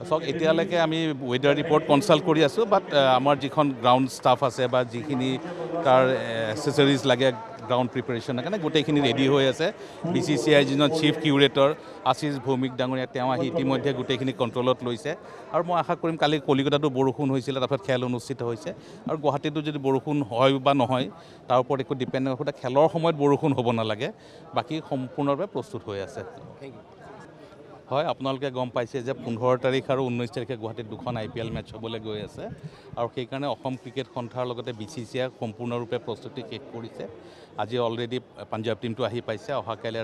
চাওক এতিয়ালৈকে আমি ৱেডাৰ ৰিপৰ্ট কনচাল্ট কৰি আছোঁ বাট আমাৰ যিখন গ্ৰাউণ্ড ষ্টাফ আছে বা যিখিনি তাৰ এচেচৰিজ লাগে গ্ৰাউণ্ড প্ৰিপেৰেশ্যনৰ কাৰণে গোটেইখিনি ৰেডি হৈ আছে BCCI যিজন চিফ কিউৰেটৰ আশিষ ভৌমিক ডাঙৰীয়া তেওঁ আহি ইতিমধ্যে গোটেইখিনি কণ্ট্ৰলত লৈছে আৰু মই আশা কৰিম কালি কলিকতাতো বৰষুণ হৈছিলে তাৰপিছত খেল অনুষ্ঠিত হৈছে আৰু গুৱাহাটীতো যদি বৰষুণ হয় বা নহয় তাৰ ওপৰত একো ডিপেণ্ড নকৰে খেলৰ সময়ত বৰষুণ হ'ব নালাগে বাকী সম্পূৰ্ণৰূপে প্ৰস্তুত হৈ আছে হয় আপোনালোকে গম পাইছে যে 15 তাৰিখ আৰু 19 তাৰিখে গুৱাহাটীত দুখন IPL মেটচ হ'বলৈ গৈ আছে আৰু সেইকাৰণে অসম ক্ৰিকেট সন্থাৰ লগতে BCCI সম্পূৰ্ণৰূপে প্ৰস্তুতি শেষ কৰিছে আজি অলৰেডি পাঞ্জাৱ টীমটো আহি পাইছে অহা কাইলৈ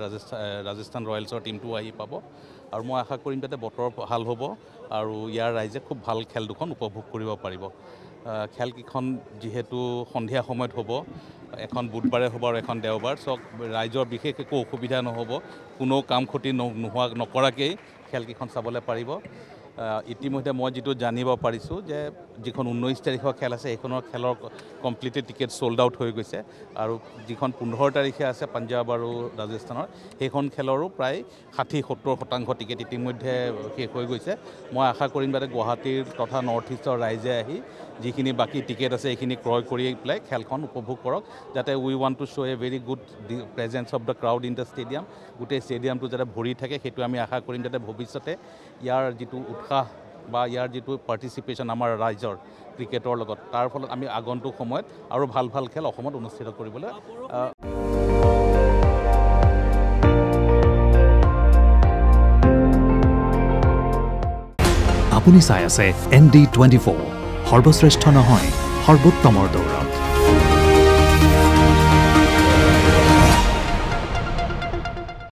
ৰাজস্থান ৰয়েলছৰ টীমটো আহি পাব আৰু মই আশা কৰিম যাতে বতৰ ভাল হ'ব আৰু ইয়াৰ ৰাইজে খুব ভাল খেল দুখন উপভোগ কৰিব পাৰিব খেলকেইখন যিহেতু সন্ধিয়া সময়ত হ'ব এখন বুধবাৰে হ'ব আৰু এখন দেওবাৰ চক ৰাইজৰ বিশেষ একো অসুবিধা নহ'ব কোনো কাম ক্ষতি নকৰাকেই খেলকেইখন চাবলৈ পাৰিব ইতিমধ্যে মই যিটো জানিব পাৰিছোঁ যে যিখন 19 তাৰিখৰ খেল আছে সেইখনৰ খেলৰ কমপ্লিটলি টিকেট চ'ল্ড আউট হৈ গৈছে আৰু যিখন 15 তাৰিখে আছে পাঞ্জাৱ আৰু ৰাজস্থানৰ সেইখন খেলৰো প্ৰায় 60-70% টিকেট ইতিমধ্যে শেষ হৈ গৈছে মই আশা কৰিম যাতে গুৱাহাটীৰ তথা নৰ্থ ইষ্টৰ ৰাইজে আহি যিখিনি বাকী টিকেট আছে সেইখিনি ক্ৰয় কৰি পেলাই খেলখন উপভোগ কৰক যাতে we want to show' a very good presence of the crowd in the stadium গোটেই ষ্টেডিয়ামটো যাতে ভৰি থাকে সেইটো আমি আশা কৰিম যাতে ভৱিষ্যতে ইয়াৰ যিটো উৎসাহ বা ইয়াৰ যিটো পাৰ্টিচিপেশ্যন আমাৰ ৰাইজৰ ক্ৰিকেটৰ লগত তাৰ ফলত আমি আগন্তুক সময়ত আৰু ভাল ভাল খেল অসমত অনুষ্ঠিত কৰিবলৈ আপুনি চাই আছে ND24 সৰ্বশ্ৰেষ্ঠ নহয় সৰ্বোত্তমৰ দৌৰ